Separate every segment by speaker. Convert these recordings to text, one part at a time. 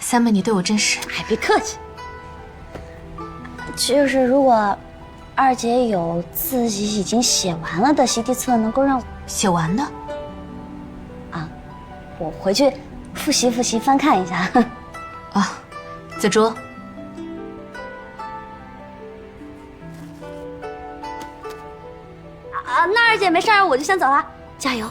Speaker 1: 三妹，你对我真是……
Speaker 2: 哎，别客气。就是如果二姐有自己已经写完了的习题册，能够让我
Speaker 1: 写完的
Speaker 2: 啊，我回去复习复习，翻看一下。
Speaker 1: 啊，子竹。
Speaker 2: 那二姐没事儿，我就先走了，加油。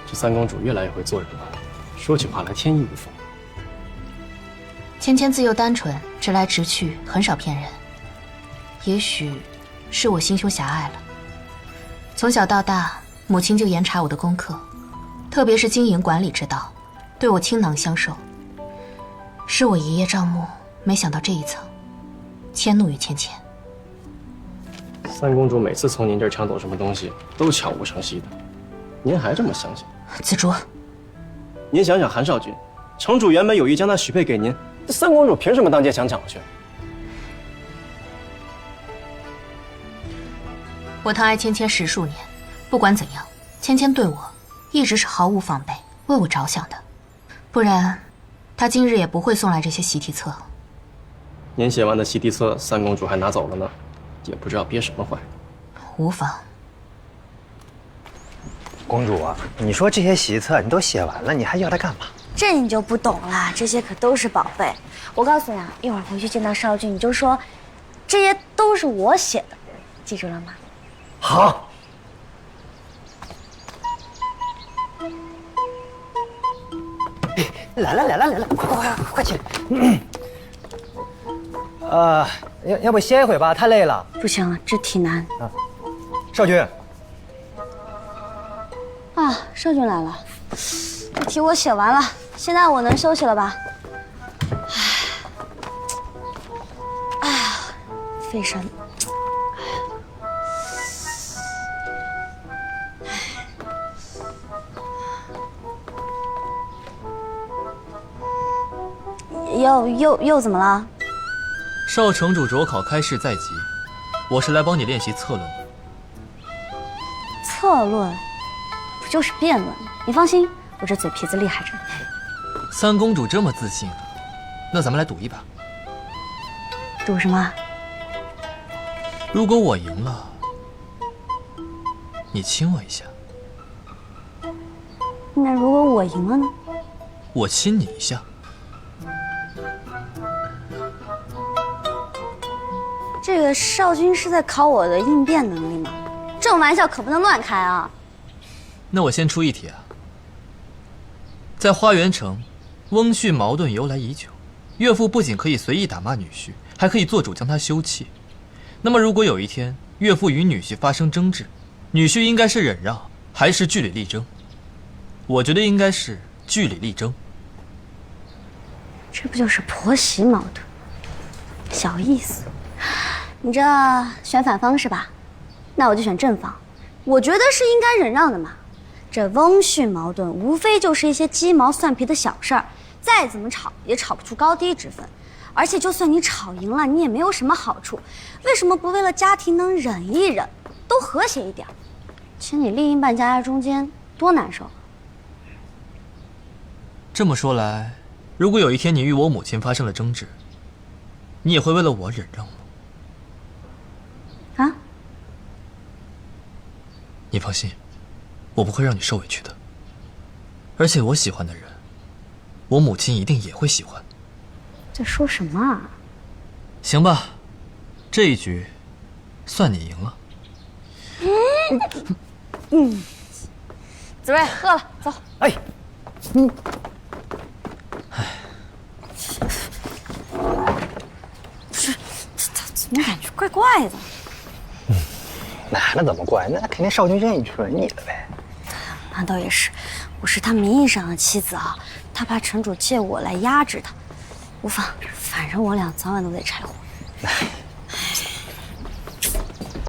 Speaker 3: 这三公主越来越会做人了，说起话来天衣无缝。
Speaker 1: 芊芊自幼单纯，直来直去，很少骗人。也许是我心胸狭隘了。从小到大，母亲就严查我的功课，特别是经营管理之道，对我倾囊相授。是我一叶障目，没想到这一层，迁怒于芊芊。
Speaker 3: 三公主每次从您这儿抢走什么东西，都悄无声息的，您还这么相信？
Speaker 1: 子竹，
Speaker 3: 您想想韩少君，城主原本有意将他许配给您，这三公主凭什么当街想抢过去？
Speaker 1: 我疼爱芊芊10数年，不管怎样，芊芊对我一直是毫无防备，为我着想的，不然，她今日也不会送来这些习题册。
Speaker 3: 您写完的习题册，三公主还拿走了呢，也不知道憋什么坏。
Speaker 1: 无妨。
Speaker 4: 公主啊，你说这些习册你都写完了，你还要它干嘛？
Speaker 2: 这你就不懂了，这些可都是宝贝。我告诉你啊，一会儿回去见到少君，你就说，这些都是我写的，记住了吗？
Speaker 4: 好。来了，快起来！要不歇一会吧，太累了。
Speaker 2: 不行了，这题难。
Speaker 4: 少君。
Speaker 2: 啊，少君来了，这题我写完了，现在我能休息了吧？哎呀，费神。又怎么了？
Speaker 5: 少城主卓考开市在即，我是来帮你练习策论的。
Speaker 2: 策论不就是辩论吗？你放心，我这嘴皮子厉害着呢。
Speaker 5: 三公主这么自信，那咱们来赌一把。
Speaker 2: 赌什么？
Speaker 5: 如果我赢了，你亲我一下。
Speaker 2: 那如果我赢了呢？
Speaker 5: 我亲你一下。
Speaker 2: 这个少君是在考我的应变能力吗？这种玩笑可不能乱开啊！
Speaker 5: 那我先出一题啊。在花园城，翁婿矛盾由来已久，岳父不仅可以随意打骂女婿，还可以做主将他休弃。那么如果有一天岳父与女婿发生争执，女婿应该是忍让还是据理力争？我觉得应该是据理力争。
Speaker 2: 这不就是婆媳矛盾？小意思。你这选反方是吧？那我就选正方。我觉得是应该忍让的嘛。这翁婿矛盾无非就是一些鸡毛蒜皮的小事儿，再怎么吵也吵不出高低之分。而且就算你吵赢了，你也没有什么好处。为什么不为了家庭能忍一忍，都和谐一点？请你另一半夹在中间，多难受。
Speaker 5: 这么说来，如果有一天你与我母亲发生了争执，你也会为了我忍让吗？
Speaker 2: 啊？
Speaker 5: 你放心，我不会让你受委屈的。而且我喜欢的人，我母亲一定也会喜欢。
Speaker 2: 在说什么啊？
Speaker 5: 行吧，这一局算你赢了。
Speaker 2: 子睿，饿了，走。
Speaker 4: 哎，
Speaker 2: 怎么感觉怪怪的？
Speaker 4: 那怎么怪？那肯定少君愿意准你的呗。
Speaker 2: 那倒也是，我是他名义上的妻子啊，他怕城主借我来压制他。无妨，反正我俩早晚都得柴火。